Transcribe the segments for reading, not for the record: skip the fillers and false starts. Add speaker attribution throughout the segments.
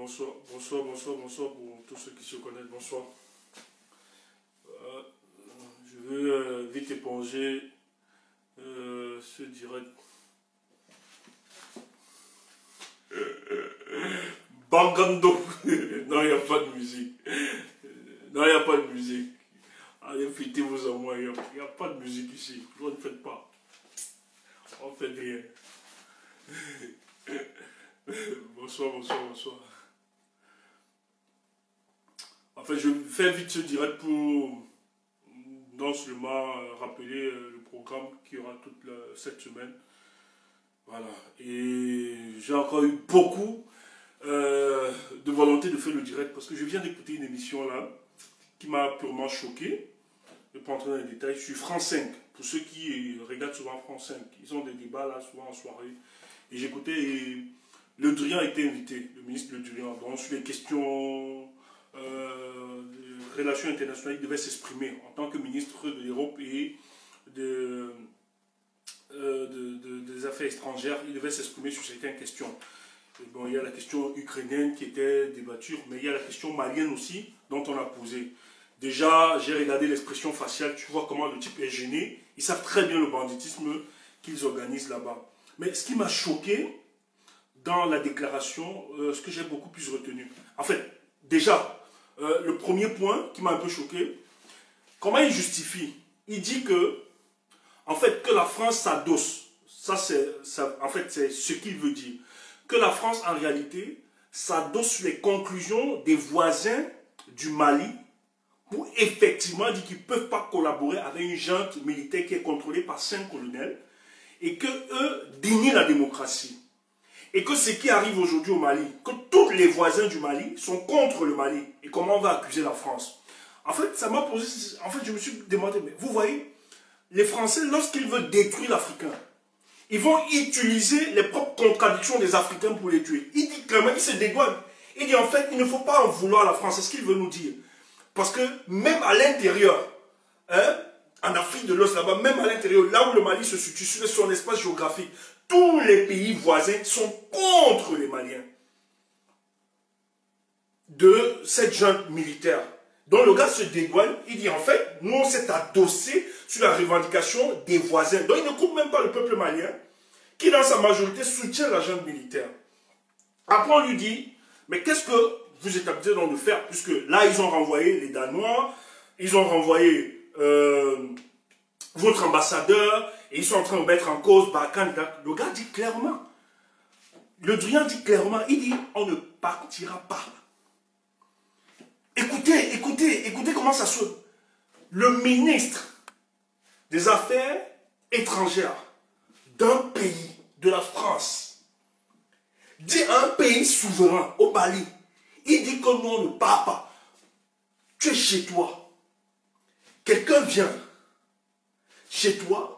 Speaker 1: Bonsoir pour tous ceux qui se connaissent, bonsoir. Je vais vite éponger ce direct. Bangando. Non, il n'y a pas de musique. Non, il n'y a pas de musique. Allez, fêtez-vous à moi. Il n'y a pas de musique ici. Vous ne faites pas. On ne fait rien. Bonsoir. Enfin, je fais vite ce direct pour non seulement rappeler le programme qu'il y aura cette semaine. Voilà. Et j'ai encore eu beaucoup de volonté de faire le direct parce que je viens d'écouter une émission là qui m'a purement choqué. Je ne vais pas entrer dans les détails. Sur France 5, pour ceux qui regardent souvent France 5, ils ont des débats là souvent en soirée. Et j'écoutais et Le Drian a été invité, le ministre Le Drian, donc sur les questions de relations internationales, il devait s'exprimer en tant que ministre de l'Europe et des Affaires étrangères, il devait s'exprimer sur certaines questions. Et bon, il y a la question ukrainienne qui était débattue, mais il y a la question malienne aussi, dont on a posé. Déjà, j'ai regardé l'expression faciale, tu vois comment le type est gêné. Ils savent très bien le banditisme qu'ils organisent là-bas. Mais ce qui m'a choqué dans la déclaration, ce que j'ai beaucoup plus retenu. En fait, déjà, le premier point qui m'a un peu choqué, comment il justifie? Il dit que, en fait, que la France s'adosse. En fait, c'est ce qu'il veut dire. Que la France, en réalité, s'adosse sur les conclusions des voisins du Mali pour effectivement dire qu'ils ne peuvent pas collaborer avec une junte militaire qui est contrôlée par 5 colonels et qu'eux dénient la démocratie. Et que ce qui arrive aujourd'hui au Mali, que tous les voisins du Mali sont contre le Mali. Et comment on va accuser la France? En fait, ça m'a posé... En fait, je me suis demandé, mais vous voyez, les Français, lorsqu'ils veulent détruire l'Africain, ils vont utiliser les propres contradictions des Africains pour les tuer. Il dit clairement, il se dédouane. Il dit en fait, il ne faut pas en vouloir à la France. C'est ce qu'il veut nous dire. Parce que même à l'intérieur, hein, en Afrique de l'Ouest là-bas, même à l'intérieur, là où le Mali se situe, sur son espace géographique, tous les pays voisins sont contre les Maliens de cette junte militaire. Donc le gars se dédouane, il dit en fait, nous on s'est adossé sur la revendication des voisins. Donc il ne coupe même pas le peuple malien, qui dans sa majorité soutient la junte militaire. Après on lui dit, mais qu'est-ce que vous êtes habitué de faire, puisque là ils ont renvoyé les Danois, ils ont renvoyé votre ambassadeur, et ils sont en train de mettre en cause Barkhane. Le gars dit clairement, Le Drian dit clairement, il dit, on ne partira pas. Écoutez comment ça sonne. Le ministre des Affaires étrangères d'un pays, de la France, dit à un pays souverain, au Mali, il dit que nous on ne part pas. Tu es chez toi. Quelqu'un vient chez toi.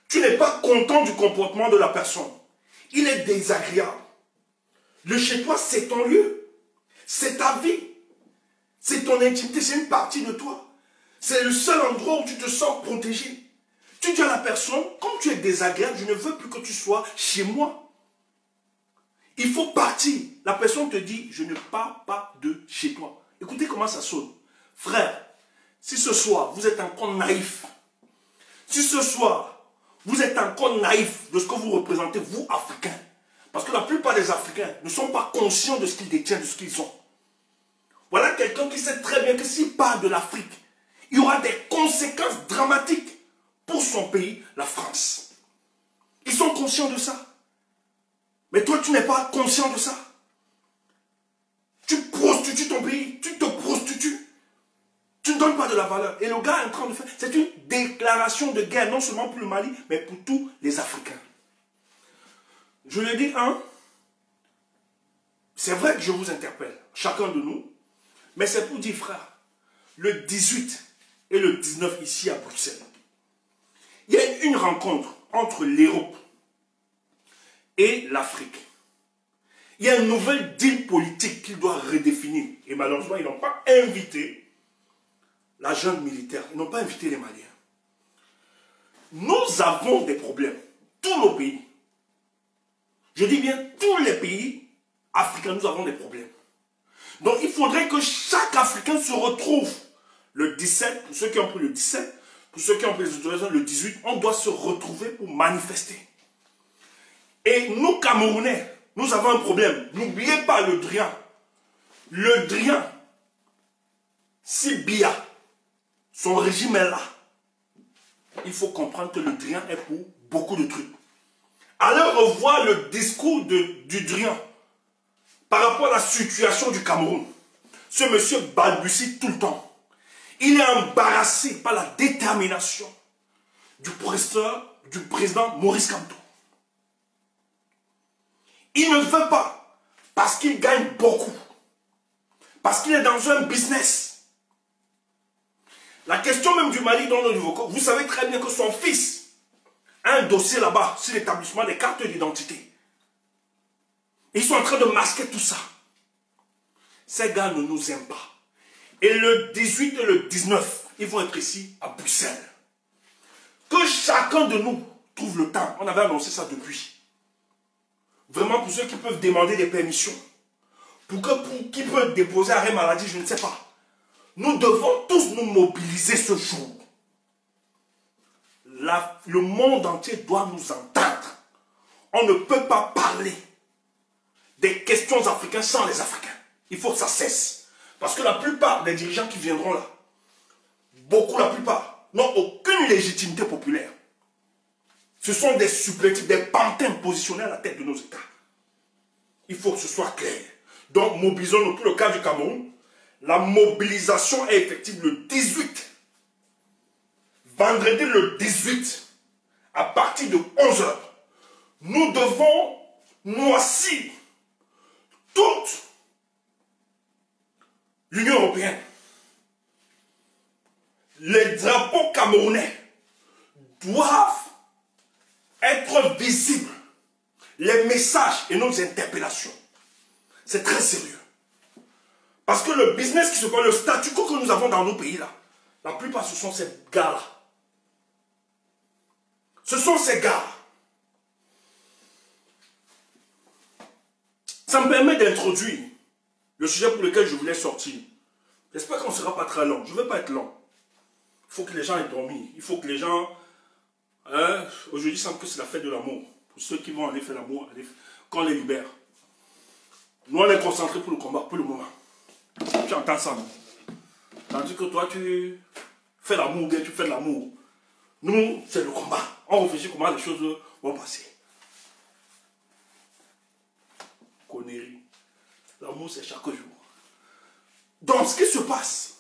Speaker 1: Tu n'es pas content du comportement de la personne. Il est désagréable. Le chez toi, c'est ton lieu. C'est ta vie. C'est ton intimité. C'est une partie de toi. C'est le seul endroit où tu te sens protégé. Tu dis à la personne, comme tu es désagréable, je ne veux plus que tu sois chez moi. Il faut partir. La personne te dit, je ne pars pas de chez toi. Écoutez comment ça sonne. Frère, si ce soir, vous êtes encore naïf, si ce soir, vous êtes encore naïf de ce que vous représentez, vous, Africains, parce que la plupart des Africains ne sont pas conscients de ce qu'ils détiennent, de ce qu'ils ont. Voilà quelqu'un qui sait très bien que s'il part de l'Afrique, il y aura des conséquences dramatiques pour son pays, la France. Ils sont conscients de ça. Mais toi, tu n'es pas conscient de ça. Tu prostitues ton pays, tu te prostitues. Tu ne donnes pas de la valeur. Et le gars est en train de faire... C'est une déclaration de guerre, non seulement pour le Mali, mais pour tous les Africains. Je le dis, c'est vrai que je vous interpelle, chacun de nous, mais c'est pour dire, frère, le 18 et le 19 ici à Bruxelles, il y a une rencontre entre l'Europe et l'Afrique. Il y a un nouvel deal politique qu'il doit redéfinir. Et malheureusement, ils n'ont pas invité la junte militaire. Ils n'ont pas invité les Maliens. Nous avons des problèmes. Tous nos pays. Je dis bien tous les pays africains, nous avons des problèmes. Donc il faudrait que chaque Africain se retrouve le 17, pour ceux qui ont pris le 17, pour ceux qui ont pris le 18, on doit se retrouver pour manifester. Et nous, Camerounais, nous avons un problème. N'oubliez pas le Drian. Le Drian, si Biya, son régime est là, il faut comprendre que le Drian est pour beaucoup de trucs. Allez revoir le discours du Drian par rapport à la situation du Cameroun. Ce monsieur balbutie tout le temps. Il est embarrassé par la détermination du président Maurice Kamto. Il ne veut pas parce qu'il gagne beaucoup. Parce qu'il est dans un business. La question même du Mali dont nous évoquons, vous savez très bien que son fils a un dossier là-bas sur l'établissement des cartes d'identité. Ils sont en train de masquer tout ça. Ces gars ne nous aiment pas. Et le 18 et le 19, ils vont être ici à Bruxelles. Que chacun de nous trouve le temps. On avait annoncé ça depuis. Vraiment pour ceux qui peuvent demander des permissions. Pour qui peuvent déposer arrêt maladie, je ne sais pas. Nous devons tous nous mobiliser ce jour. Le monde entier doit nous entendre. On ne peut pas parler des questions africaines sans les Africains. Il faut que ça cesse. Parce que la plupart des dirigeants qui viendront là, la plupart, n'ont aucune légitimité populaire. Ce sont des supplétifs, des pantins positionnés à la tête de nos États. Il faut que ce soit clair. Donc, mobilisons-nous pour le cas du Cameroun. La mobilisation est effective le 18. Vendredi le 18, à partir de 11 h, nous devons noircir toute l'Union européenne. Les drapeaux camerounais doivent être visibles. Les messages et nos interpellations. C'est très sérieux. Parce que le business qui se passe, le statu quo que nous avons dans nos pays là, la plupart ce sont ces gars-là. Ce sont ces gars. Ça me permet d'introduire le sujet pour lequel je voulais sortir. J'espère qu'on ne sera pas très long. Je ne veux pas être long. Il faut que les gens aient dormi. Il faut que les gens... aujourd'hui, il semble que c'est la fête de l'amour. Pour ceux qui vont aller faire l'amour, qu'on les libère. Nous, on est concentrés pour le combat, pour le moment. Tu entends ça, non? Tandis que toi, tu fais l'amour, bien tu fais de l'amour. Nous, c'est le combat. On réfléchit comment les choses vont passer. Connerie. L'amour, c'est chaque jour. Donc, ce qui se passe,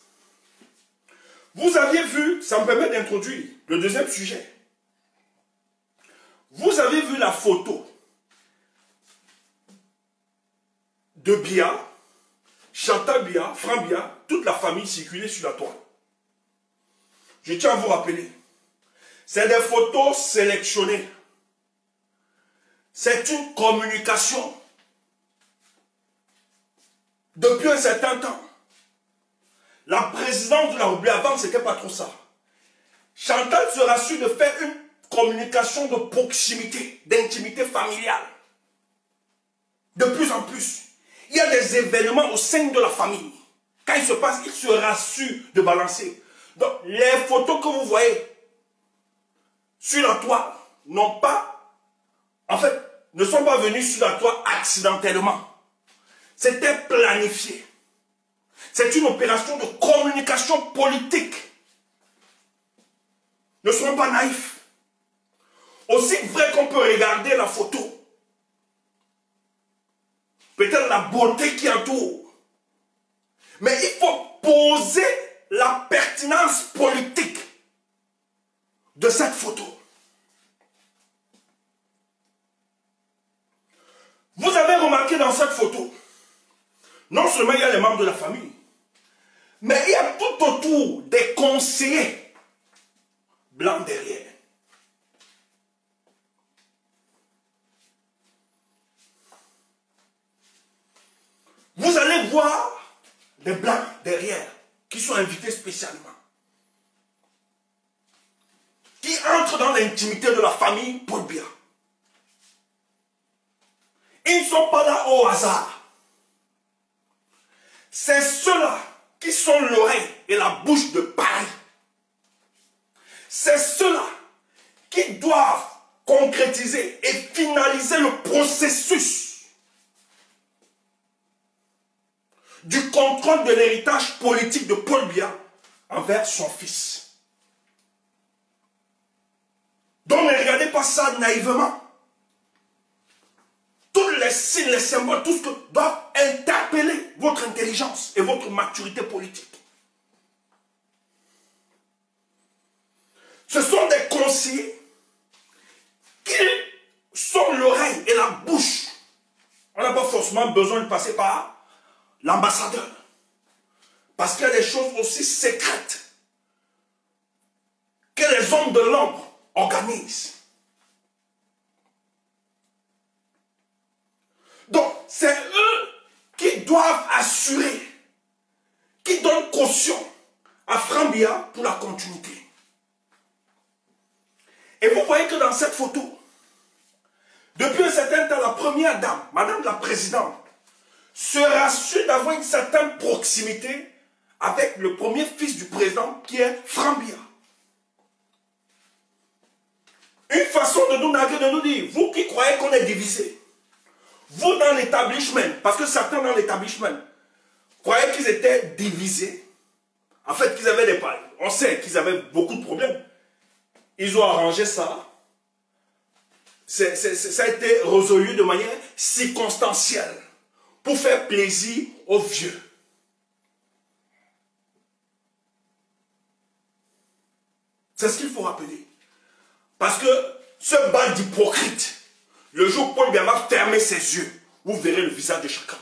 Speaker 1: vous aviez vu, ça me permet d'introduire le deuxième sujet. Vous avez vu la photo de Biya, Chantal Biya, Franck Biya, toute la famille circulait sur la toile. Je tiens à vous rappeler, c'est des photos sélectionnées. C'est une communication. Depuis un certain temps, la présidente de la République, avant, ce n'était pas trop ça. Chantal se rassure de faire une communication de proximité, d'intimité familiale. De plus en plus, il y a des événements au sein de la famille. Quand il se passe, il se rassure de balancer. Donc, les photos que vous voyez sur la toile n'ont pas, en fait, ne sont pas venues sur la toile accidentellement. C'était planifié. C'est une opération de communication politique. Ne soyons pas naïfs. Aussi vrai qu'on peut regarder la photo, peut-être la beauté qui entoure, mais il faut poser la pertinence politique de cette photo. Vous avez remarqué dans cette photo, non seulement il y a les membres de la famille, mais il y a tout autour des conseillers blancs derrière. Vous allez voir des blancs derrière qui sont invités spécialement. Qui entrent dans l'intimité de la famille Paul Biya. Ils ne sont pas là au hasard. C'est ceux-là qui sont l'oreille et la bouche de Paris. C'est ceux-là qui doivent concrétiser et finaliser le processus du contrôle de l'héritage politique de Paul Biya envers son fils. Donc ne regardez pas ça naïvement. Tous les signes, les symboles, tout ce que doivent interpeller votre intelligence et votre maturité politique. Ce sont des conseillers qui sont l'oreille et la bouche. On n'a pas forcément besoin de passer par l'ambassadeur. Parce qu'il y a des choses aussi secrètes que les hommes de l'ombre organisent. Donc, c'est eux qui doivent assurer, qui donnent caution à Franck Biya pour la continuité. Et vous voyez que dans cette photo, depuis un certain temps, la première dame, madame la présidente, se rassure d'avoir une certaine proximité avec le premier fils du président qui est Franck Biya. Une façon de nous narguer, de nous dire, vous qui croyez qu'on est divisé, vous dans l'établissement, parce que certains dans l'établissement croyaient qu'ils étaient divisés, en fait qu'ils avaient des pailles. On sait qu'ils avaient beaucoup de problèmes. Ils ont arrangé ça. Ça a été résolu de manière circonstancielle pour faire plaisir aux vieux. C'est ce qu'il faut rappeler. Parce que ce bal d'hypocrite, le jour où Paul Biya va fermer ses yeux, vous verrez le visage de chacun.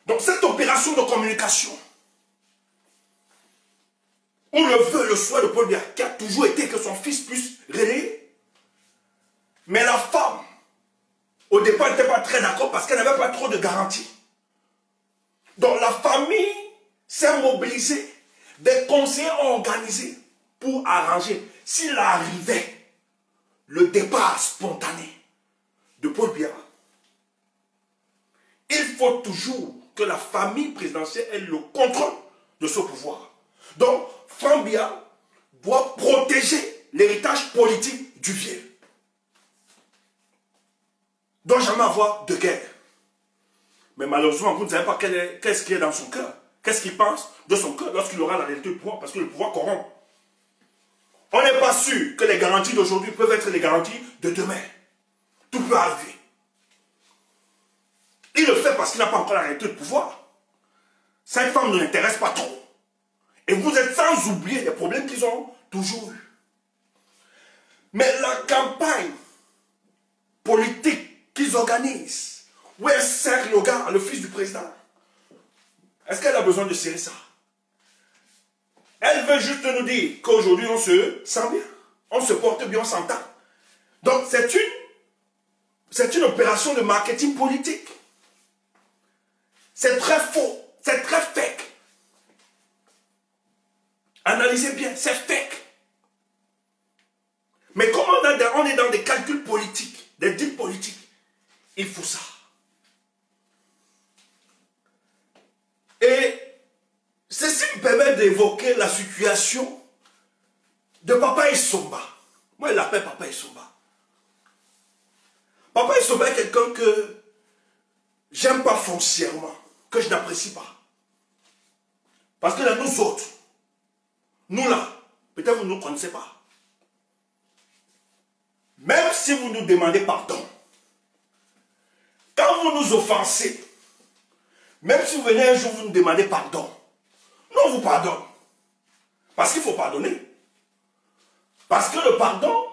Speaker 1: Donc cette opération de communication, on le veut, le souhait de Paul Biya, qui a toujours été que son fils puisse relayer. Mais la femme, au départ, n'était pas très d'accord parce qu'elle n'avait pas trop de garanties. Donc la famille s'est mobilisée, des conseillers ont organisé pour arranger, s'il arrivait, le départ spontané de Paul Biya. Il faut toujours que la famille présidentielle ait le contrôle de ce pouvoir. Donc, Franck Biya doit protéger l'héritage politique du vieux. Il ne doit jamais avoir de guerre. Mais malheureusement, vous ne savez pas qu'est-ce qui est dans son cœur. Qu'est-ce qu'il pense de son cœur lorsqu'il aura la réalité du pouvoir, parce que le pouvoir corrompt. On n'est pas sûr que les garanties d'aujourd'hui peuvent être les garanties de demain. Tout peut arriver. Il le fait parce qu'il n'a pas encore la réalité de pouvoir. Cette femme ne l'intéresse pas trop. Et vous êtes sans oublier les problèmes qu'ils ont toujours eu. Mais la campagne politique qu'ils organisent, où elle sert le gars, le fils du président, est-ce qu'elle a besoin de serrer ça? Elle veut juste nous dire qu'aujourd'hui on se sent bien, on se porte bien, on s'entend. Donc c'est une opération de marketing politique. C'est très faux, c'est très fake. Analysez bien, c'est fake. Mais comme on est dans des calculs politiques, des deals politiques, il faut ça. Et ceci me permet d'évoquer la situation de Papa Essomba. Moi, il l'appelle Papa Essomba. Papa Essomba est quelqu'un que j'aime pas foncièrement, que je n'apprécie pas. Parce que là, nous autres, nous là, peut-être vous ne nous connaissez pas. Même si vous nous demandez pardon, quand vous nous offensez, même si vous venez un jour vous nous demandez pardon, nous on vous pardonne. Parce qu'il faut pardonner. Parce que le pardon,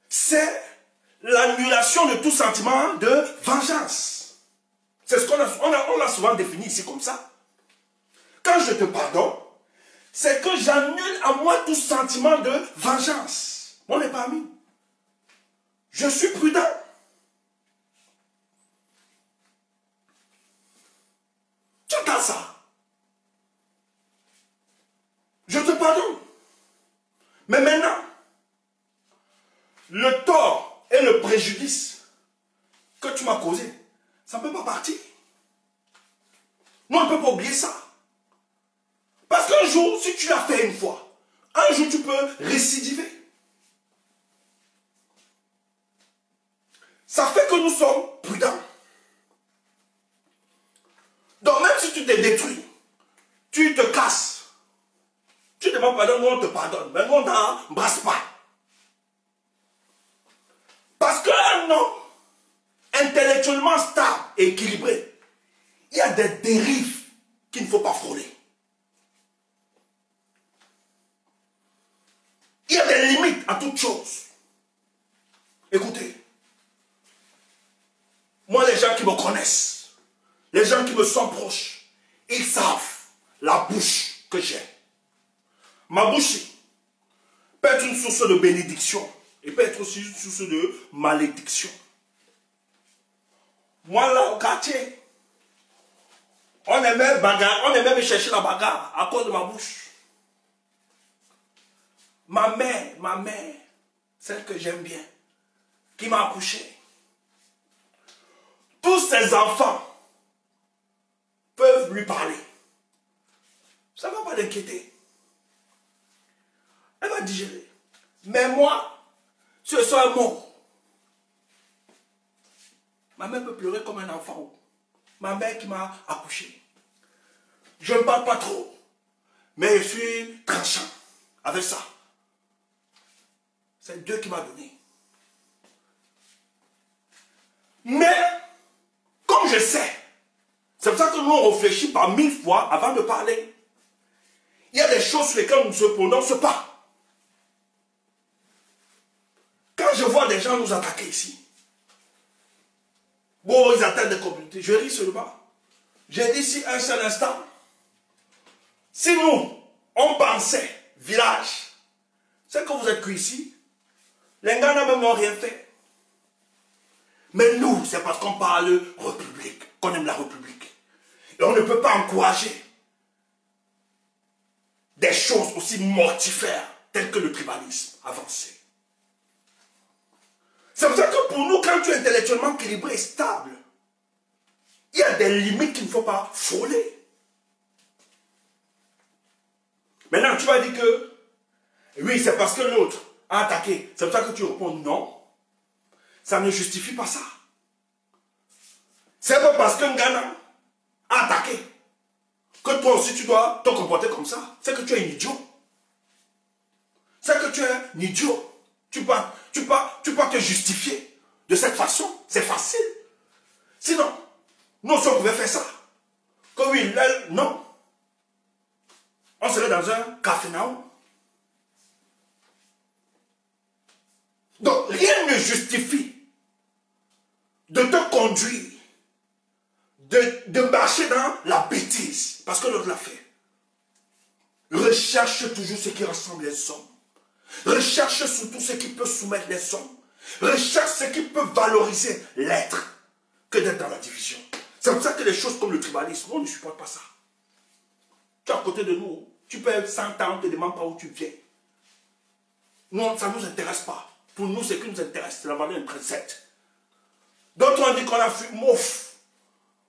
Speaker 1: c'est l'annulation de tout sentiment de vengeance. C'est ce qu'on l'a souvent défini ici comme ça. Quand je te pardonne, c'est que j'annule à moi tout sentiment de vengeance. On n'est pas amis. Je suis prudent. Tu entends ça? Je te pardonne. Mais maintenant, le tort et le préjudice que tu m'as causé, ça ne peut pas partir. si tu l'as fait une fois, un jour tu peux récidiver. Ça fait que nous sommes prudents. Donc même si tu t'es détruit, tu te casses, tu demandes pardon, nous on te pardonne, mais nous on n'embrasse pas. Parce qu'un homme intellectuellement stable et équilibré, il y a des dérives qu'il ne faut pas frôler. Il y a des limites à toute chose. Écoutez, moi les gens qui me connaissent, les gens qui me sont proches, ils savent la bouche que j'ai. Ma bouche peut être une source de bénédiction et peut être aussi une source de malédiction. Moi là au quartier, on aimait bagarre, on aimait me chercher la bagarre à cause de ma bouche. Ma mère, celle que j'aime bien, qui m'a accouché. Tous ses enfants peuvent lui parler. Ça ne va pas l'inquiéter. Elle va digérer. Mais moi, si je suis un mot, ma mère peut pleurer comme un enfant. Ma mère qui m'a accouché. Je ne parle pas trop, mais je suis tranchant avec ça. C'est Dieu qui m'a donné. Mais, comme je sais, c'est pour ça que nous on réfléchit par 1000 fois avant de parler. Il y a des choses sur lesquelles on ne se prononce pas. Quand je vois des gens nous attaquer ici, bon, ils attaquent des communautés, je ris seulement. J'ai dit ici un seul instant, si nous, on pensait village, c'est que vous êtes que ici, les gars même n'ont rien fait. Mais nous, c'est parce qu'on parle République, qu'on aime la République. Et on ne peut pas encourager des choses aussi mortifères telles que le tribalisme avancé. C'est pour ça que pour nous, quand tu es intellectuellement équilibré et stable, il y a des limites qu'il ne faut pas frôler. Maintenant, tu vas dire que oui, c'est parce que l'autre a attaqué. C'est pour ça que tu réponds non. Ça ne justifie pas ça. C'est pas parce qu'un Ghana a attaqué que toi aussi tu dois te comporter comme ça. C'est que tu es un idiot. C'est que tu es un idiot. Tu peux te justifier de cette façon. C'est facile. Sinon, nous aussi on pouvait faire ça. Que oui, elle, non. On serait dans un café-naou. Donc, rien ne justifie de te conduire, de marcher dans la bêtise, parce que l'autre l'a fait. Recherche toujours ce qui rassemble les hommes. Recherche surtout ce qui peut soumettre les hommes. Recherche ce qui peut valoriser l'être, que d'être dans la division. C'est pour ça que les choses comme le tribalisme, on ne supporte pas ça. Tu es à côté de nous, tu peux être 100 ans, on ne te demande pas où tu viens. Non, ça ne nous intéresse pas. Pour nous, ce qui nous intéresse, c'est la valeur intrinsèque. D'autres ont dit qu'on a fui mouf.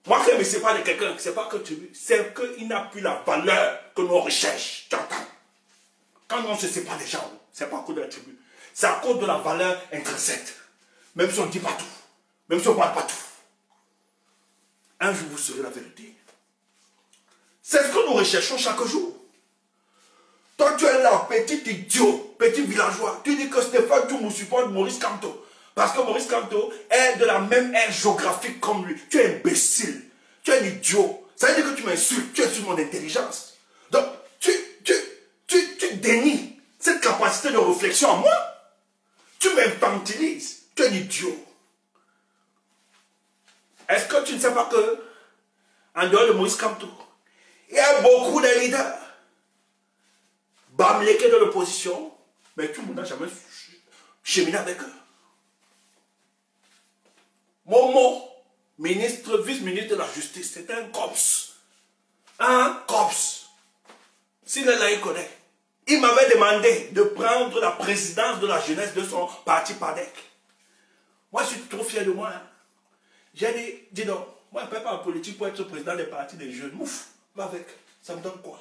Speaker 1: Moi, je ne me sais pas de quelqu'un, c'est pas que tu veux, c'est qu'il n'a plus la valeur que nous recherchons. Tu entends? Quand on se sépare des gens, ce n'est pas à cause de la tribu. C'est à cause de la valeur intrinsèque. Même si on ne dit pas tout. Même si on ne parle pas tout. Un jour, vous saurez la vérité. C'est ce que nous recherchons chaque jour. Toi, tu es là, petit idiot, petit villageois. Tu dis que Stéphane Toumou supporte Maurice Kamto. Parce que Maurice Kamto est de la même ère géographique comme lui. Tu es imbécile. Tu es un idiot. Ça veut dire que tu m'insultes. Tu insultes mon intelligence. Donc, tu dénies cette capacité de réflexion en moi. Tu m'infantilises. Tu es un idiot. Est-ce que tu ne sais pas que, en dehors de Maurice Kamto, il y a beaucoup de leaders. Bamleke de l'opposition, mais tout le monde n'a jamais cheminé avec eux. Momo, ministre, vice-ministre de la Justice, c'était un COPS. Un COPS. S'il est là, il connaît. Il m'avait demandé de prendre la présidence de la jeunesse de son parti PADEC. Moi, je suis trop fier de moi. Hein. J'ai dit, dis donc, moi, je ne peux pas en politique pour être président des partis des jeunes. Mouf, va avec. Ça me donne quoi?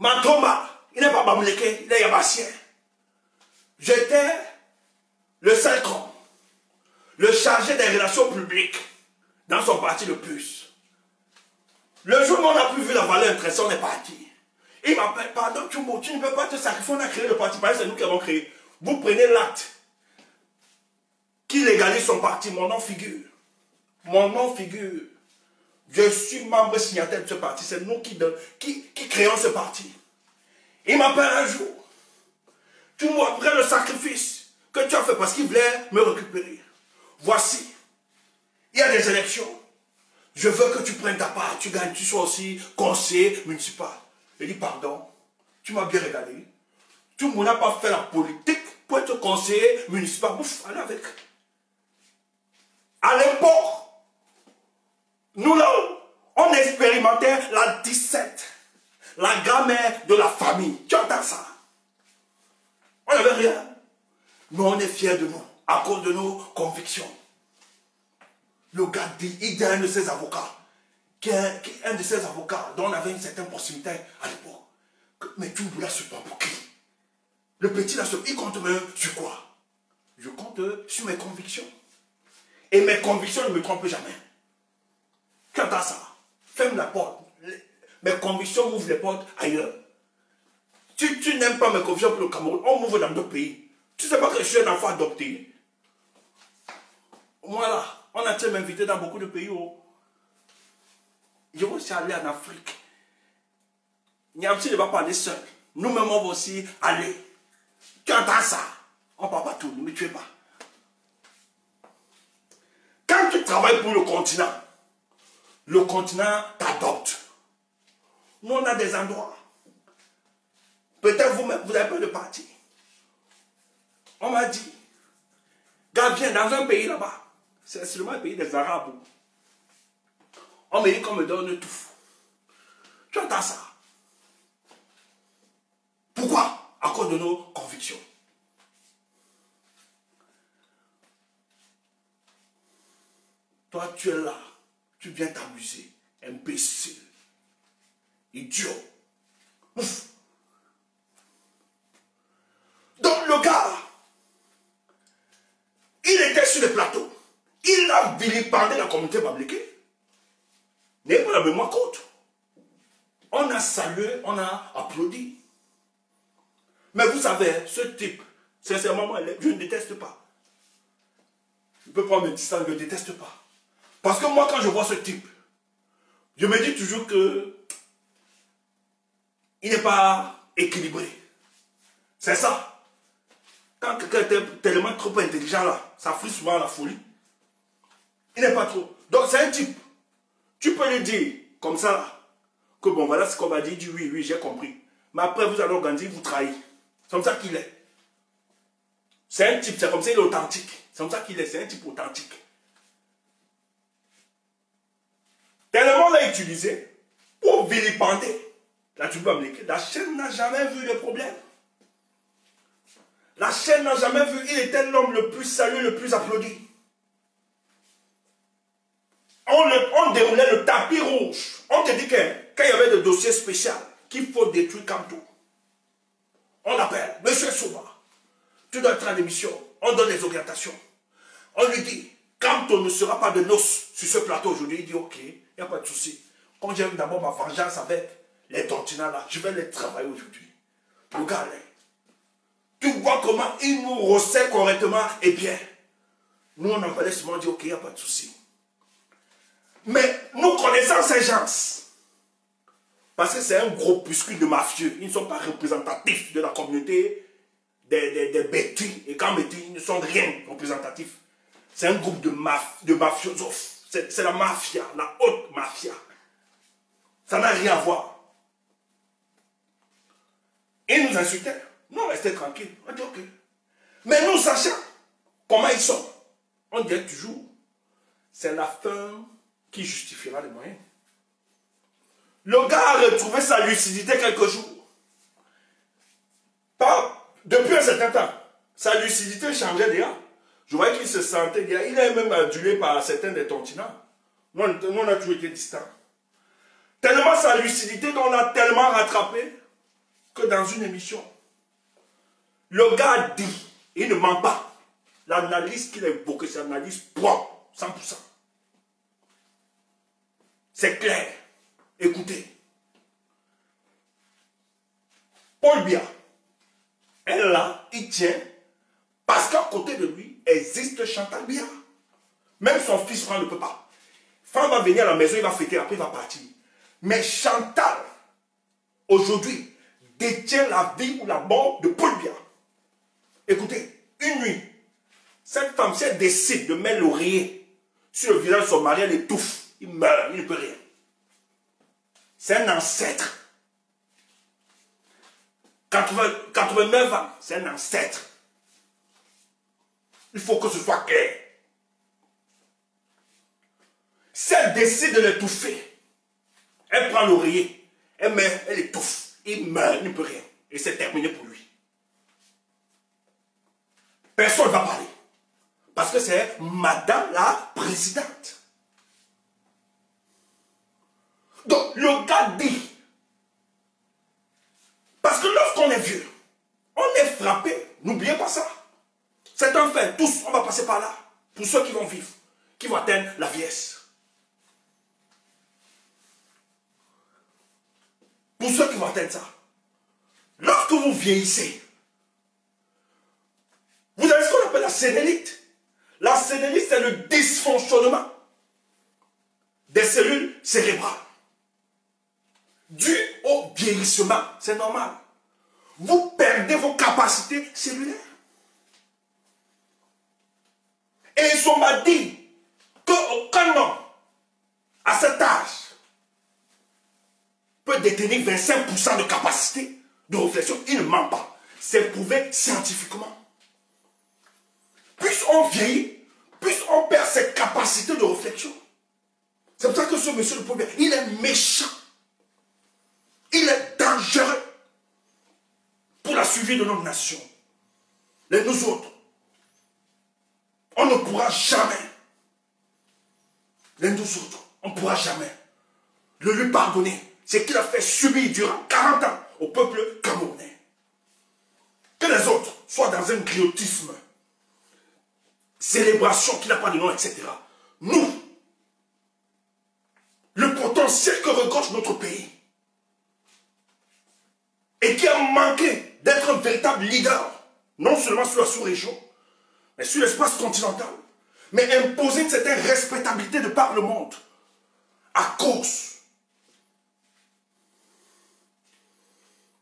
Speaker 1: Mantoma, il n'est pas Bamleke, il est Yabassien. J'étais le SELCOM, le chargé des relations publiques dans son parti le plus. Le jour où on n'a plus vu la valeur intéressante, on est parti. Il m'appelle, pardon, tu ne peux pas te sacrifier, on a créé le parti, c'est nous qui avons créé. Vous prenez l'acte qui légalise son parti, mon nom figure. Mon nom figure. Je suis membre signataire de ce parti, c'est nous qui créons ce parti. Il m'appelle un jour. Tu vois, après le sacrifice que tu as fait parce qu'il voulait me récupérer. Voici, il y a des élections. Je veux que tu prennes ta part, tu gagnes, tu sois aussi conseiller municipal. Il dit, pardon, tu m'as bien regardé. Tout le monde n'a pas fait la politique pour être conseiller municipal. Ouf, allez avec. À l'époque, nous là, on expérimentait la 17, la grammaire de la famille. Tu entends ça? On n'avait rien. Mais on est fiers de nous, à cause de nos convictions. Le gars dit, il dit à un de ses avocats, un de ses avocats dont on avait une certaine proximité à l'époque. Mais tu me se prend pour qui? Le petit là, il compte même sur quoi? Je compte sur mes convictions. Et mes convictions ne me trompent jamais. Quant à ça, ferme la porte. Mes convictions m'ouvrent les portes ailleurs. Tu n'aimes pas mes convictions pour le Cameroun, on m'ouvre dans d'autres pays. Tu ne sais pas que je suis un enfant adopté. Moi là, on a m'invité dans beaucoup de pays. Je veux aussi aller en Afrique. Niamsi ne va pas aller seul. Nous-mêmes, on va aussi aller. Tu entends ça? On ne parle pas tout, ne me tuez pas. Quand tu travailles pour le continent t'adopte. Nous, on a des endroits. Peut-être vous-même, vous avez peur de partir. On m'a dit, gars, viens dans un pays là-bas. C'est seulement le pays des Arabes. On me dit qu'on me donne tout. Tu entends ça? Pourquoi? À cause de nos convictions. Toi, tu es là. Tu viens t'amuser. Imbécile. Idiot. Ouf. Donc le gars, il était sur le plateau. Il a vilipendé la communauté Bamleke. N'ayez pas la mémoire courte. On a salué, on a applaudi. Mais vous savez, ce type, sincèrement, je ne déteste pas. Je peux prendre mes distances, je ne déteste pas. Parce que moi, quand je vois ce type, je me dis toujours que il n'est pas équilibré. C'est ça. Quand quelqu'un est tellement trop intelligent là, ça frustre souvent la folie. Il n'est pas trop. Donc c'est un type. Tu peux lui dire comme ça là, que bon voilà ce qu'on va dire, il dit oui, oui, j'ai compris. Mais après vous allez organiser, vous trahir. C'est comme ça qu'il est. C'est un type, c'est comme ça, il est authentique. C'est comme ça qu'il est, c'est un type authentique. Tellement on l'a utilisé pour vilipender la tribu Bamleke. La chaîne n'a jamais vu de problème. La chaîne n'a jamais vu, il était l'homme le plus salué, le plus applaudi. On déroulait le tapis rouge. On te dit que quand il y avait des dossiers spéciaux qu'il faut détruire Kamto, on appelle, Monsieur Souba, tu dois être en émission, on donne les orientations. On lui dit, Kamto ne sera pas de noces sur ce plateau aujourd'hui. Il dit, ok, il n'y a pas de souci. Quand j'ai d'abord ma vengeance avec les tontinats là, je vais les travailler aujourd'hui. Le gars là, tu vois comment il nous recèle correctement et bien. Nous, on en fallait seulement dire, ok, il n'y a pas de souci. Mais nous connaissons ces gens. Parce que c'est un groupuscule de mafieux. Ils ne sont pas représentatifs de la communauté des Bétis. Et quand Bétis, ils ne sont rien représentatifs. C'est un groupe de mafiosos. C'est la mafia, la haute mafia. Ça n'a rien à voir. Ils nous insultaient. Nous, on restait tranquilles. On dit ok. Mais nous, sachant comment ils sont, on dirait toujours, c'est la fin qui justifiera les moyens. Le gars a retrouvé sa lucidité quelques jours. Depuis un certain temps, sa lucidité changeait déjà. Je voyais qu'il se sentait déjà. Il est même adulé par certains des continents. Nous, on a toujours été distants. Tellement sa lucidité qu'on l'a tellement rattrapé que dans une émission, le gars dit, il ne ment pas. L'analyse qu'il a évoquée, c'est l'analyse propre, 100%. C'est clair. Écoutez. Paul Biya, elle là, il tient, parce qu'à côté de lui, existe Chantal Biya. Même son fils, Franck, ne peut pas. Franck va venir à la maison, il va fêter, après il va partir. Mais Chantal, aujourd'hui, détient la vie ou la mort de Paul Biya. Écoutez, une nuit, cette femme, si elle décide de mettre l'oreiller sur le visage de son mari, elle étouffe. Il meurt, il ne peut rien. C'est un ancêtre. 89 ans, c'est un ancêtre. Il faut que ce soit clair. Si elle décide de l'étouffer, elle prend l'oreiller, elle met, elle étouffe, il meurt, il ne peut rien. Et c'est terminé pour lui. Personne ne va parler. Parce que c'est Madame la Présidente. Donc, le gars dit, parce que lorsqu'on est vieux, on est frappé, n'oubliez pas ça. C'est un fait, tous, on va passer par là. Pour ceux qui vont vivre, qui vont atteindre la vieillesse. Pour ceux qui vont atteindre ça. Lorsque vous vieillissez, vous avez ce qu'on appelle la sénilite. La sénilite, c'est le dysfonctionnement des cellules cérébrales. Dû au vieillissement, c'est normal. Vous perdez vos capacités cellulaires. Et ils m'a dit qu'aucun homme, à cet âge, peut détenir 25% de capacité de réflexion. Il ne ment pas. C'est prouvé scientifiquement. Plus on vieillit, plus on perd ses capacités de réflexion. C'est pour ça que ce monsieur de Paul Biya, il est méchant. Il est dangereux pour la survie de notre nation. Et nous autres, on ne pourra jamais, les nous autres, on ne pourra jamais le lui pardonner ce qu'il a fait subir durant 40 ans au peuple camerounais. Que les autres soient dans un griotisme, célébration qui n'a pas de nom, etc. Nous, le potentiel que regorge notre pays, et qui a manqué d'être un véritable leader, non seulement sur la sous-région, mais sur l'espace continental, mais imposer une certaine respectabilité de par le monde, à cause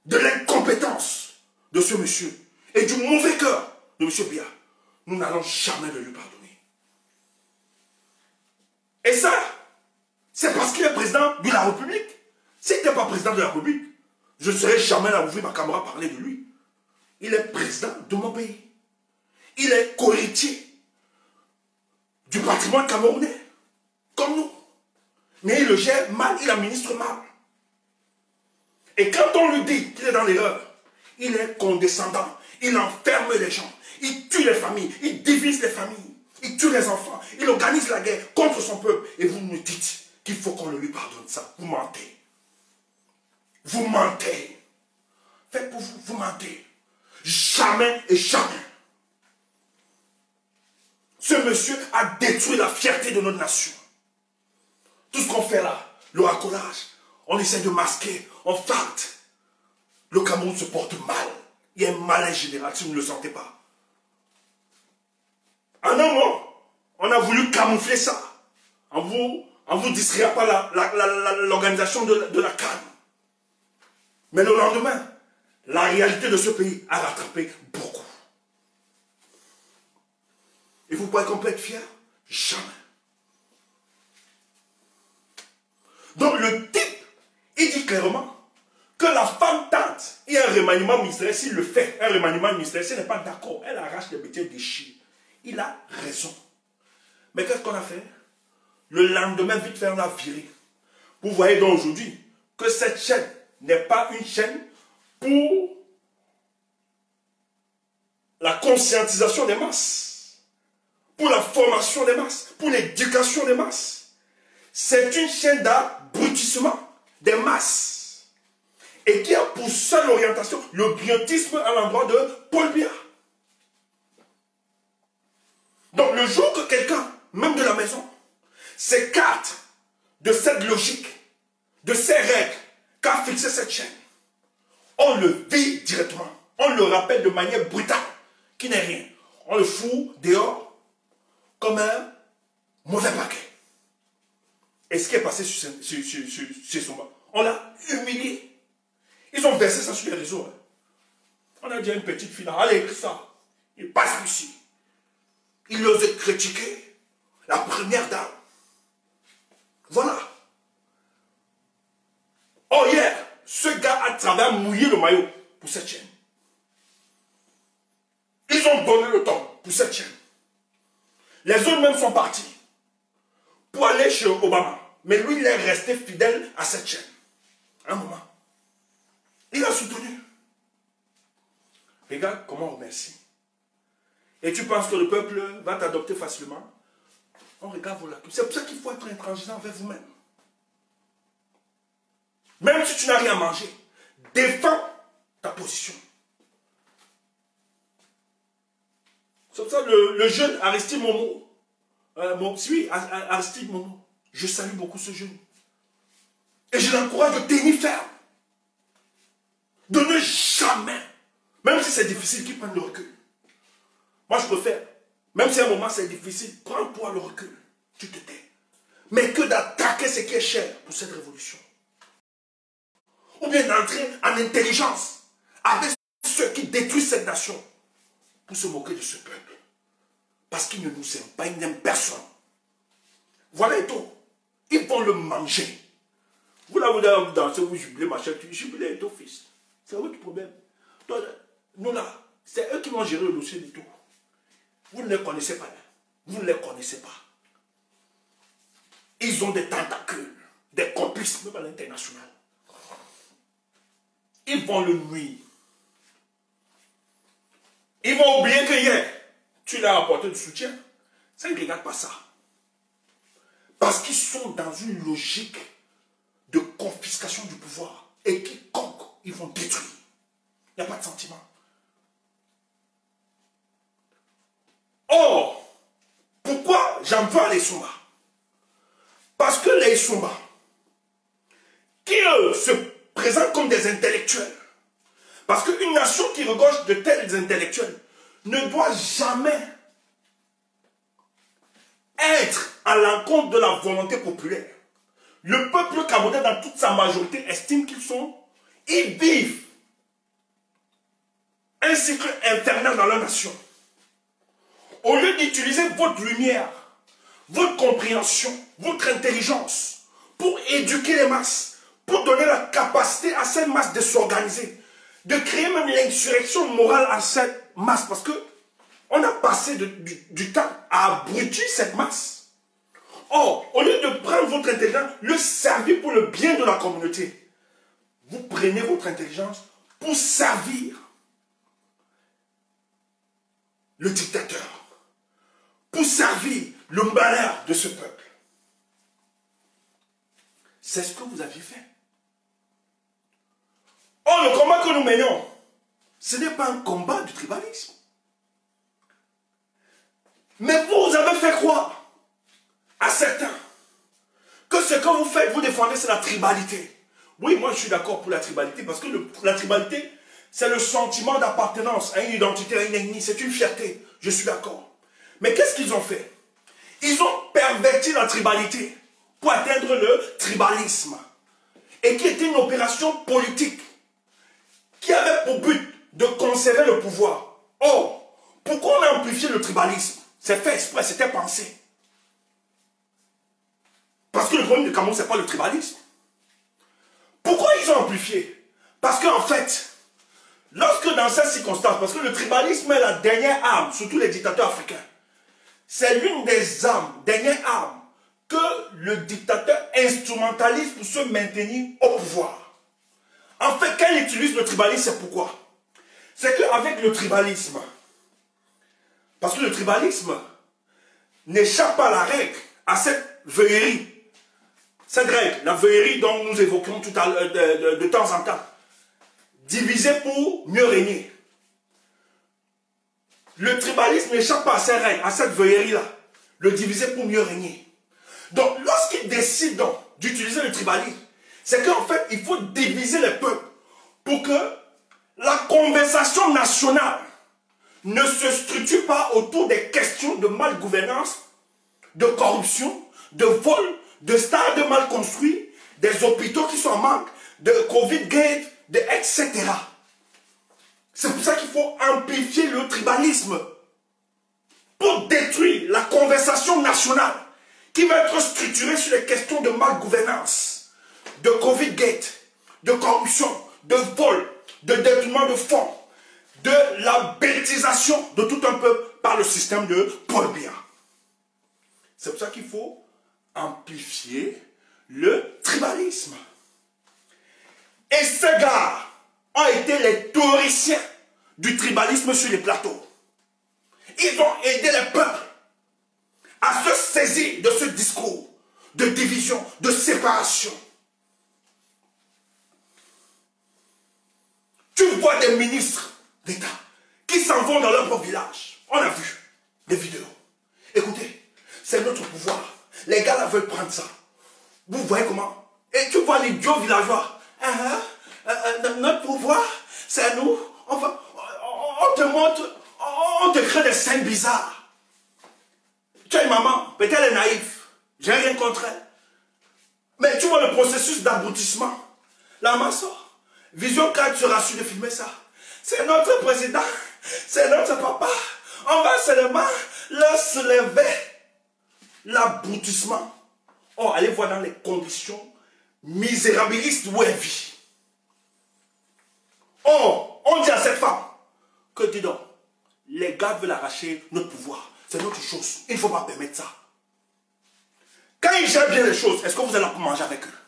Speaker 1: de l'incompétence de ce monsieur, et du mauvais cœur de M. Biya, nous n'allons jamais le lui pardonner. Et ça, c'est parce qu'il est président de la République. S'il n'était pas président de la République, je ne serais jamais là à ouvrir ma caméra parler de lui. Il est président de mon pays. Il est co-héritier du patrimoine camerounais, comme nous. Mais il le gère mal, il administre mal. Et quand on lui dit qu'il est dans l'erreur, il est condescendant, il enferme les gens, il tue les familles, il divise les familles, il tue les enfants, il organise la guerre contre son peuple. Et vous nous dites qu'il faut qu'on le lui pardonne ça. Vous mentez. Vous mentez. Faites pour vous, vous mentez. Jamais et jamais. Ce monsieur a détruit la fierté de notre nation. Tout ce qu'on fait là, le racolage, on essaie de masquer, on farte. Le Cameroun se porte mal. Il y a un malaise général si vous ne le sentez pas. En un mot, on a voulu camoufler ça. En vous distrayant par l'organisation de la CAN. Mais le lendemain, la réalité de ce pays a rattrapé beaucoup. Et vous pouvez qu'on peut être fier? Jamais. Donc le type, il dit clairement que la femme tente et un remaniement ministériel, s'il le fait, un remaniement ministériel, si elle n'est pas d'accord, elle arrache les bêtises déchirées. Il a raison. Mais qu'est-ce qu'on a fait? Le lendemain, vite fait, on l'a viré. Vous voyez donc aujourd'hui que cette chaîne n'est pas une chaîne pour la conscientisation des masses, pour la formation des masses, pour l'éducation des masses. C'est une chaîne d'abrutissement des masses. et qui a pour seule orientation le griotisme à l'endroit de Paul Biya. Donc le jour que quelqu'un, même de la maison, s'écarte de cette logique, de ces règles qu'a fixé cette chaîne, on le vit directement, on le rappelle de manière brutale, qui n'est rien. On le fout dehors comme un mauvais paquet. Et ce qui est passé sur son banc, on l'a humilié. Ils ont versé ça sur les réseaux. Hein. On a dit à une petite fille, là, allez, écris ça. Il passe ici. Il ose critiquer la première dame. Voilà. Oh, hier, ce gars a travaillé à mouiller le maillot pour cette chaîne. Ils ont donné le temps pour cette chaîne. Les autres même sont partis pour aller chez Obama. Mais lui, il est resté fidèle à cette chaîne. Un moment. Il a soutenu. Regarde comment on remercie. Et tu penses que le peuple va t'adopter facilement? On regarde vos lacunes. C'est pour ça qu'il faut être intransigeant avec vous-même. Même si tu n'as rien à manger, défends ta position. C'est pour ça le jeune Aristide Momo, Aristide Momo, je salue beaucoup ce jeune. Et je l'encourage de tenir ferme. De ne jamais, même si c'est difficile, qu'il prenne le recul. Moi, je préfère, même si à un moment c'est difficile, prends-toi le recul. Tu te tais. Mais que d'attaquer ce qui est cher pour cette révolution. Ou bien d'entrer en intelligence avec ceux qui détruisent cette nation pour se moquer de ce peuple. Parce qu'ils ne nous aiment pas, ils n'aiment personne. Voilà et tout. Ils vont le manger. Vous là, vous dansez, vous jubilez, machin, tu jubilez et tout, fils. C'est votre problème. Donc, nous là, c'est eux qui vont gérer le dossier du tout. Vous ne les connaissez pas. Vous ne les connaissez pas. Ils ont des tentacules, des complices, même à l'international. Ils vont le nuire. Ils vont oublier que hier, tu leur as apporté du soutien. Ça, ils ne regardent pas ça. Parce qu'ils sont dans une logique de confiscation du pouvoir. Et quiconque, ils vont détruire. Il n'y a pas de sentiment. Or, pourquoi j'en veux à les Soumba? Parce que les Soumba, qui eux se présentent comme des intellectuels, parce qu'une nation qui regorge de tels intellectuels ne doit jamais être à l'encontre de la volonté populaire. Le peuple camerounais, dans toute sa majorité, estime ils vivent un cycle infernal dans leur nation. Au lieu d'utiliser votre lumière, votre compréhension, votre intelligence, pour éduquer les masses, pour donner la capacité à ces masses de s'organiser, de créer même l'insurrection morale à cette masse, parce que on a passé du temps à abrutir cette masse. Or, au lieu de prendre votre intelligence, le servir pour le bien de la communauté, vous prenez votre intelligence pour servir le dictateur, pour servir le malheur de ce peuple. C'est ce que vous aviez fait. Or, le combat que nous menons, ce n'est pas un combat du tribalisme. Mais vous avez fait croire à certains que ce que vous faites, vous défendez, c'est la tribalité. Oui, moi je suis d'accord pour la tribalité, parce que la tribalité, c'est le sentiment d'appartenance à une identité, à une ethnie, c'est une fierté. Je suis d'accord. Mais qu'est-ce qu'ils ont fait? Ils ont perverti la tribalité pour atteindre le tribalisme. Et qui était une opération politique qui avait pour but de conserver le pouvoir. Or, pourquoi on a amplifié le tribalisme? C'est fait exprès, c'était pensé. Parce que le problème du Cameroun, ce n'est pas le tribalisme. Pourquoi ils ont amplifié? Parce qu'en fait, lorsque dans ces circonstances, parce que le tribalisme est la dernière arme, surtout les dictateurs africains, c'est l'une des armes, dernière arme, que le dictateur instrumentalise pour se maintenir au pouvoir. En fait, quand il utilise le tribalisme, c'est pourquoi? C'est qu'avec le tribalisme, parce que le tribalisme n'échappe pas à la règle, à cette veuillerie. Cette règle, la veuillerie dont nous évoquons tout à l'heure, de temps en temps. diviser pour mieux régner. Le tribalisme n'échappe pas à ces règles, à cette veuillerie-là. Le diviser pour mieux régner. Donc, lorsqu'il décide donc d'utiliser le tribalisme, c'est qu'en fait, il faut diviser les peuples pour que la conversation nationale ne se structure pas autour des questions de malgouvernance, de corruption, de vol, de stades mal construits, des hôpitaux qui sont en manque, de Covid-Gate, etc. C'est pour ça qu'il faut amplifier le tribalisme pour détruire la conversation nationale qui va être structurée sur les questions de malgouvernance, de Covid-Gate, de corruption, de vol, de détournement de fonds, de la bêtisation de tout un peuple par le système de Paul Biya. C'est pour ça qu'il faut amplifier le tribalisme. Et ces gars ont été les théoriciens du tribalisme sur les plateaux. Ils ont aidé les peuples à se saisir de ce discours de division, de séparation. Tu vois des ministres d'État qui s'en vont dans leur propre village. On a vu des vidéos. Écoutez, c'est notre pouvoir. Les gars là veulent prendre ça. Vous voyez comment? Et tu vois l'idiot villageois. Notre pouvoir, c'est à nous. On te montre, on te crée des scènes bizarres. Tu as une maman, peut-être elle est naïve. J'ai rien contre elle. Mais tu vois le processus d'aboutissement. La maman sort. Vision 4 sera sûre de filmer ça. C'est notre président. C'est notre papa. On va seulement le soulever. L'aboutissement. Oh, allez voir dans les conditions misérabilistes où elle vit. Oh, on dit à cette femme que, dis donc, les gars veulent arracher notre pouvoir. C'est notre chose. Il ne faut pas permettre ça. Quand ils gèrent bien les choses, est-ce que vous allez manger avec eux?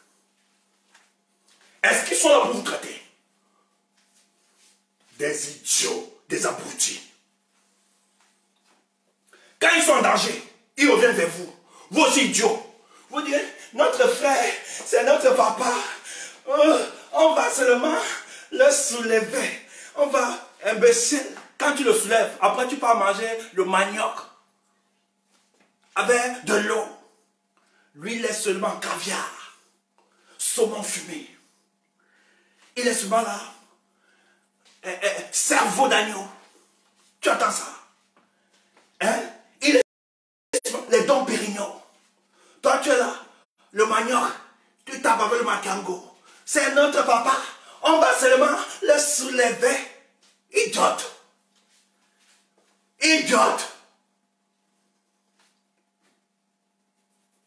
Speaker 1: Est-ce qu'ils sont là pour vous traiter? Des idiots, des abrutis. Quand ils sont en danger, ils reviennent vers vous. Vous aussi idiots. Vous dites, notre frère, c'est notre papa. On va seulement le soulever. On va, imbécile. Quand tu le soulèves, après tu pars manger le manioc avec de l'eau. Lui, il est seulement caviar, saumon fumé. Il est seulement là, cerveau d'agneau. Tu entends ça? Hein? Il est les dons Pérignon. Toi, tu es là, le manioc, tu tapes avec le macango. C'est notre papa. On va seulement le soulever. Idiote. Idiote.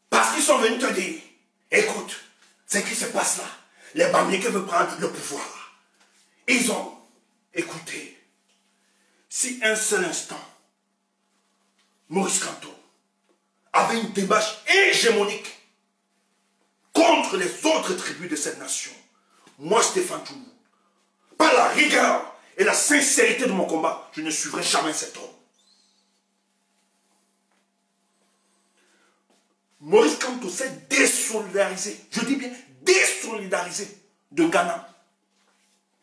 Speaker 1: Parce qu'ils sont venus te dire, écoute, ce qui se passe là, les Bamileke veulent prendre le pouvoir. Ils ont écouté. Si un seul instant, Maurice Kamto avait une démarche hégémonique contre les autres tribus de cette nation, moi, Stéphane Toumou, par la rigueur et la sincérité de mon combat, je ne suivrai jamais cet homme. Maurice Kamto s'est désolidarisé, je dis bien désolidarisé de Ghana.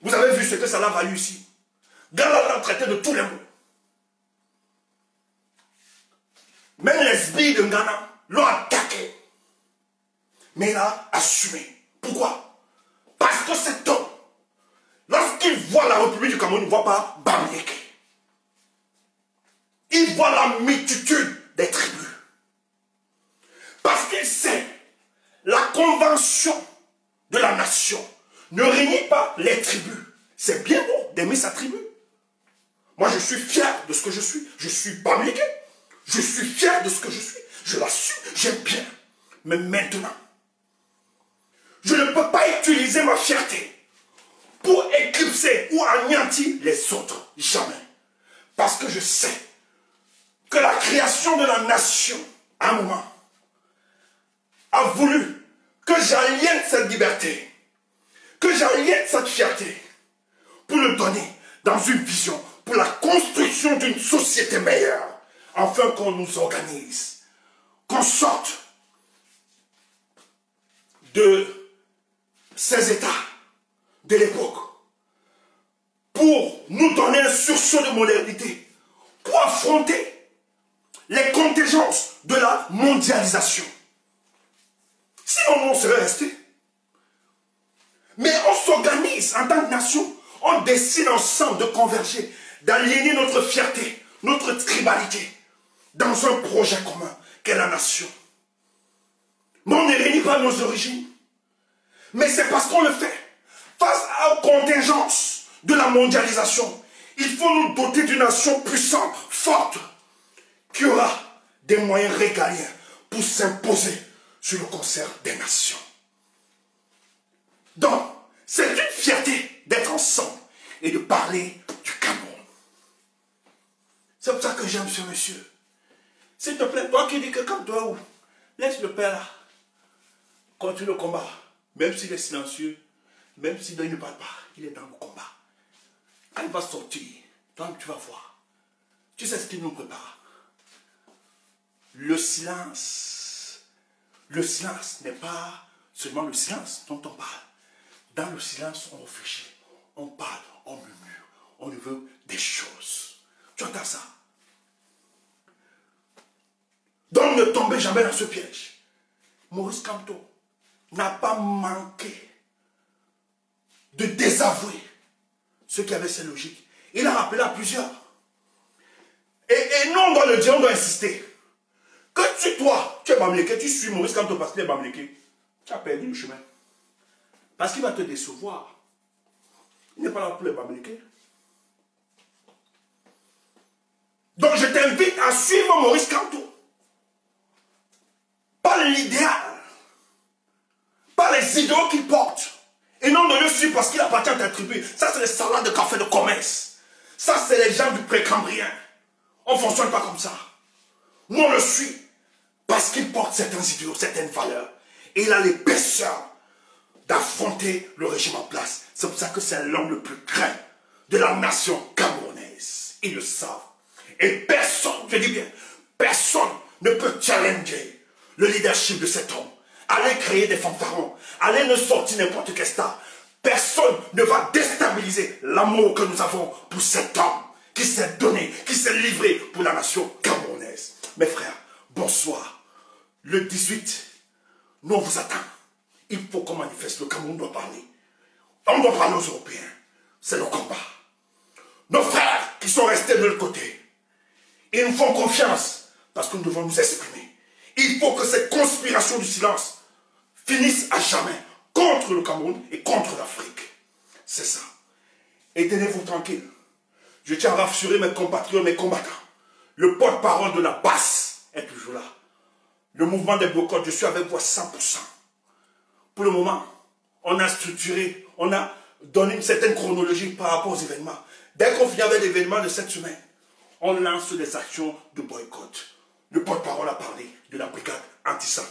Speaker 1: Vous avez vu ce que ça l'a valu ici. Ghana l'a traité de tous les mots. Même les sbires de Ghana l'ont attaqué. Mais il a assumé. Pourquoi? Parce que cet homme, lorsqu'il voit la République du Cameroun, il ne voit pas Bamileke. Il voit la multitude des tribus. Parce qu'il sait, la convention de la nation ne réunit pas les tribus. C'est bien beau d'aimer sa tribu. Moi, je suis fier de ce que je suis. Je suis Bamileke. Je suis fier de ce que je suis. Je l'assume, j'aime bien. Mais maintenant, je ne peux pas utiliser ma fierté pour éclipser ou anéantir les autres. Jamais. Parce que je sais que la création de la nation, à un moment, a voulu que j'aliène cette liberté, que j'aliène cette fierté, pour le donner dans une vision, pour la construction d'une société meilleure, afin qu'on nous organise, qu'on sorte de ces états de l'époque, pour nous donner un sursaut de modernité, pour affronter les contingences de la mondialisation. Sinon, on serait resté. Mais on s'organise en tant que nation, on décide ensemble de converger, d'aliéner notre fierté, notre tribalité, dans un projet commun qu'est la nation. Mais on ne réunit pas nos origines. Mais c'est parce qu'on le fait. Face aux contingences de la mondialisation, il faut nous doter d'une nation puissante, forte, qui aura des moyens régaliens pour s'imposer sur le concert des nations. Donc, c'est une fierté d'être ensemble et de parler du Cameroun. C'est pour ça que j'aime ce monsieur. S'il te plaît, toi qui dis que comme toi, laisse le père là. Continue le combat. Même s'il est silencieux, même s'il ne parle pas, il est dans le combat. Quand il va sortir, toi tu vas voir. Tu sais ce qu'il nous prépare. Le silence n'est pas seulement le silence dont on parle. Dans le silence, on réfléchit, on parle, on murmure, on veut des choses. Tu entends ça? Donc ne tombez jamais dans ce piège. Maurice Kamto n'a pas manqué de désavouer ceux qui avaient ces logiques. Il a rappelé à plusieurs. Et nous, on doit le dire, on doit insister. Que toi, tu es Bamileke, tu suis Maurice Kamto parce qu'il est Bamileke, tu as perdu le chemin. Parce qu'il va te décevoir. Il n'est pas là pour les Bamileke. Donc je t'invite à suivre Maurice Kamto. Pas l'idéal. Pas les idéaux qu'il porte. Et non de le suivre parce qu'il appartient à ta tribu. Ça, c'est les salades de café de commerce. Ça, c'est les gens du précambrien. On ne fonctionne pas comme ça. Nous, on le suit parce qu'il porte certains idéaux, certaines valeurs. Et il a l'épaisseur d'affronter le régime en place. C'est pour ça que c'est l'homme le plus craint de la nation camerounaise. Ils le savent. Et personne, je dis bien, personne ne peut challenger le leadership de cet homme. Allez créer des fanfarons, allez ne sortir n'importe quel star. Personne ne va déstabiliser l'amour que nous avons pour cet homme qui s'est donné, qui s'est livré pour la nation camerounaise. Mes frères, bonsoir. Le 18, nous on vous attend. Il faut qu'on manifeste, le Cameroun doit parler. On doit parler aux Européens. C'est le combat. Nos frères qui sont restés de l'autre côté, ils nous font confiance parce que nous devons nous exprimer. Il faut que cette conspiration du silence finisse à jamais contre le Cameroun et contre l'Afrique. C'est ça. Et tenez-vous tranquille. Je tiens à rassurer mes compatriotes, mes combattants. Le porte-parole de la basse est toujours là. Le mouvement des boycotts, je suis avec vous à 100%. Pour le moment, on a structuré, on a donné une certaine chronologie par rapport aux événements. Dès qu'on finit avec l'événement de cette semaine, on lance des actions de boycott. Le porte-parole a parlé de la brigade anti-sang.